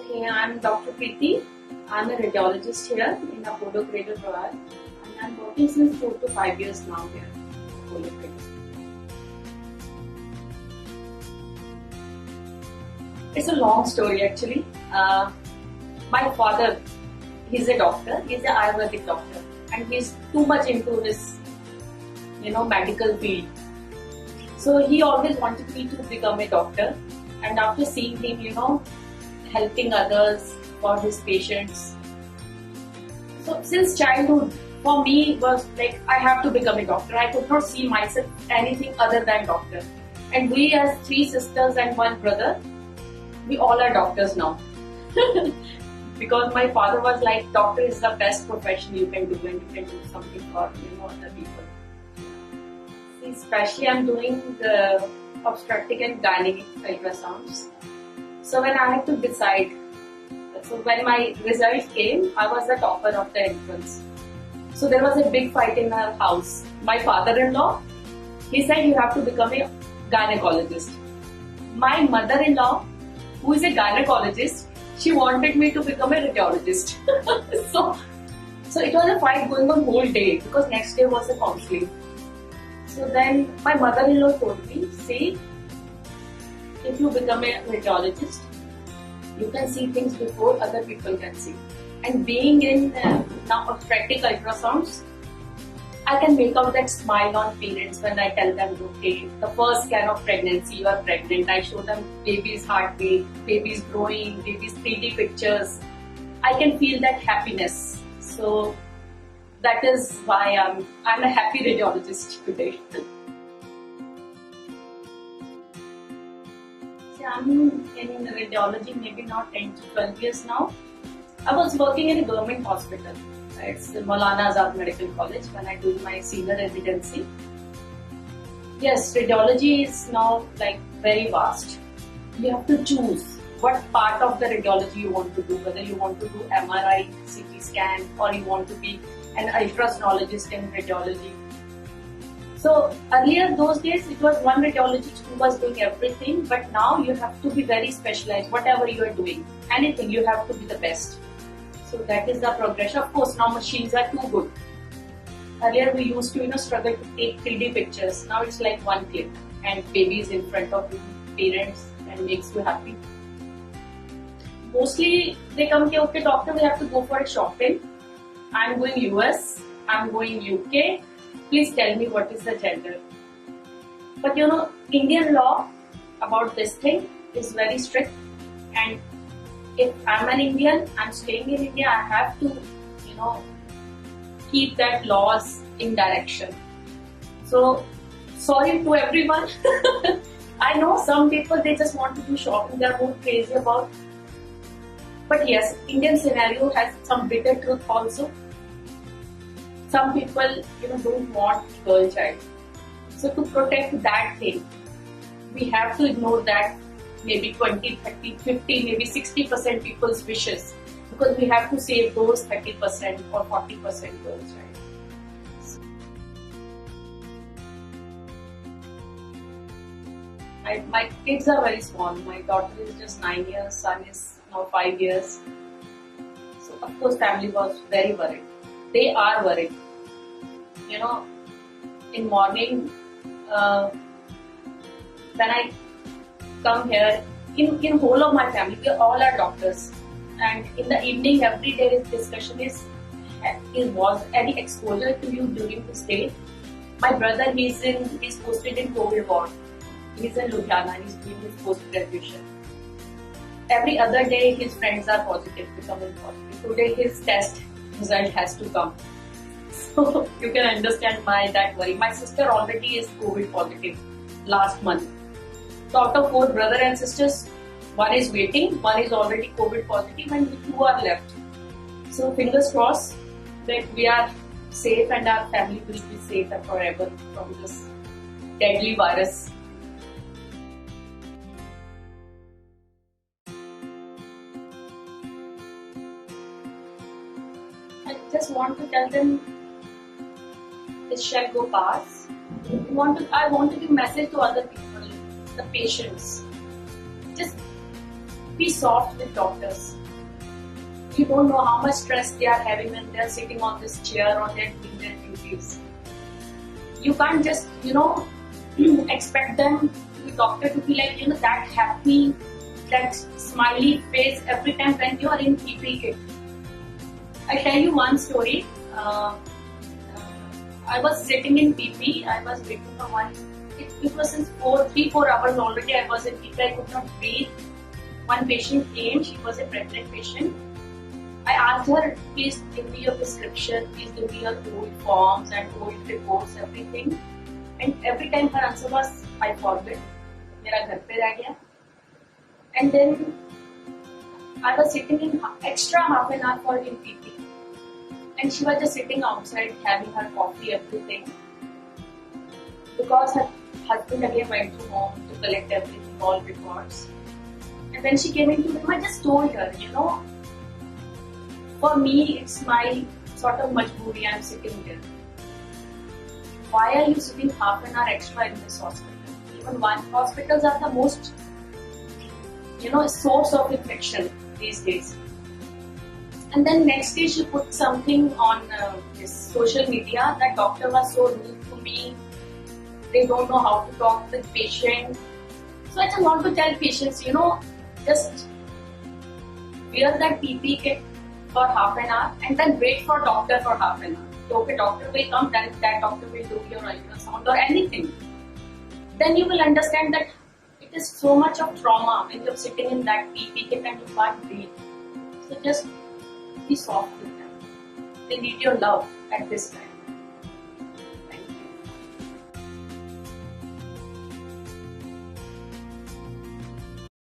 Okay, I'm Dr. Preeti. I'm a radiologist here in Apollo Greater Royal, and I'm working since 4 to 5 years now here in Apollo Greater. It's a long story actually. My father, he's a doctor. He's an Ayurvedic doctor, and he's too much into his, medical field. So he always wanted me to become a doctor, and after seeing him, helping others for his patients. So since childhood, for me was like I have to become a doctor. I could not see myself anything other than doctor. And we as 3 sisters and 1 brother, we all are doctors now. Because my father was like, doctor is the best profession you can do, and you can do something for other people. See, especially I'm doing the obstetric and gynecology ultrasounds. So when I had to decide, so when my result came, I was the topper of the entrance. So there was a big fight in our house. My father-in-law, he said you have to become a gynecologist. My mother-in-law, who is a gynecologist, she wanted me to become a radiologist. so it was a fight going on whole day because next day was a counseling. So then my mother-in-law told me, see, if you become a radiologist, you can see things before other people can see. And being in now obstetric ultrasounds, I can make out that smile on parents when I tell them, okay, the first scan of pregnancy, you are pregnant. I show them baby's heartbeat, baby's growing, baby's 3D pictures. I can feel that happiness. So that is why I'm a happy radiologist today. I'm in radiology maybe not 10 to 12 years now. I was working in a government hospital. It's the Maulana Azad Medical College when I do my senior residency. Yes, radiology is now like very vast. You have to choose what part of the radiology you want to do, whether you want to do MRI, CT scan, or you want to be an ultrasonologist in radiology. So earlier those days it was one radiologist who was doing everything, but now you have to be very specialized. Whatever you are doing, anything, you have to be the best. So that is the progression. Of course, now machines are too good. Earlier we used to struggle to take 3D pictures. Now it's like one click and baby is in front of you, parents, and makes you happy. Mostly they come, okay doctor, we have to go for a shopping. I'm going US, I'm going UK. Please tell me what is the gender. But Indian law about this thing is very strict, and if I'm an Indian, I'm staying in India, I have to, keep that laws in direction. So, sorry to everyone. I know some people, they just want to do shopping, they're more crazy about. But yes, Indian scenario has some bitter truth also. Some people, don't want girl child. So to protect that thing, we have to ignore that maybe 20, 30, 50, maybe 60% people's wishes, because we have to save those 30% or 40% girl child. My kids are very small. My daughter is just 9 years, son is now 5 years. So of course family was very worried. They are worried. In morning, when I come here, in whole of my family, we all are doctors. And in the evening, every day discussion is was any exposure to you during this day? My brother, he's posted in COVID ward. He's in Ludhiana, he's doing his post-graduation. Every other day, his friends are positive, becoming positive. Today, his test result has to come. So you can understand that worry. My sister already is COVID positive last month. So out of 4 brother and sisters, one is waiting, one is already COVID positive, and 2 are left. So fingers crossed that we are safe and our family will be safe forever from this deadly virus. I just want to tell them, this shall go past. I want to give message to other people, the patients. Just be soft with doctors. You don't know how much stress they are having when they are sitting on this chair or they're doing their duties. You can't just, expect them, the doctor, to be like, that happy, that smiley face every time when you are in PP kit. I'll tell you one story. I was sitting in PP. I was waiting for one. It was since 3-4 hours already. I was in PP. I could not breathe. One patient came. She was a pregnant patient. I asked her, please give me your prescription. Please give me your old forms and old reports, everything. And every time her answer was, I forget. मेरा घर पे रह गया. And then I was sitting in extra half an hour for in PP. And she was just sitting outside having her coffee, everything. Because her husband again went to home to collect everything, all records. And when she came into the room, I just told her, for me, it's my sort of majboori, I'm sitting there. Why are you sitting half an hour extra in this hospital? Even hospitals are the most, source of infection these days. And then next day she put something on this social media that doctor was so rude to me. They don't know how to talk with patient. So I just want to tell patients, just wear that PP kit for half an hour and then wait for doctor for half an hour. So, okay, doctor will come, then that doctor will do your ultrasound or anything. Then you will understand that it is so much of trauma when you're sitting in that PP kit and you can't breathe. So just be soft with them. They need your love at this time.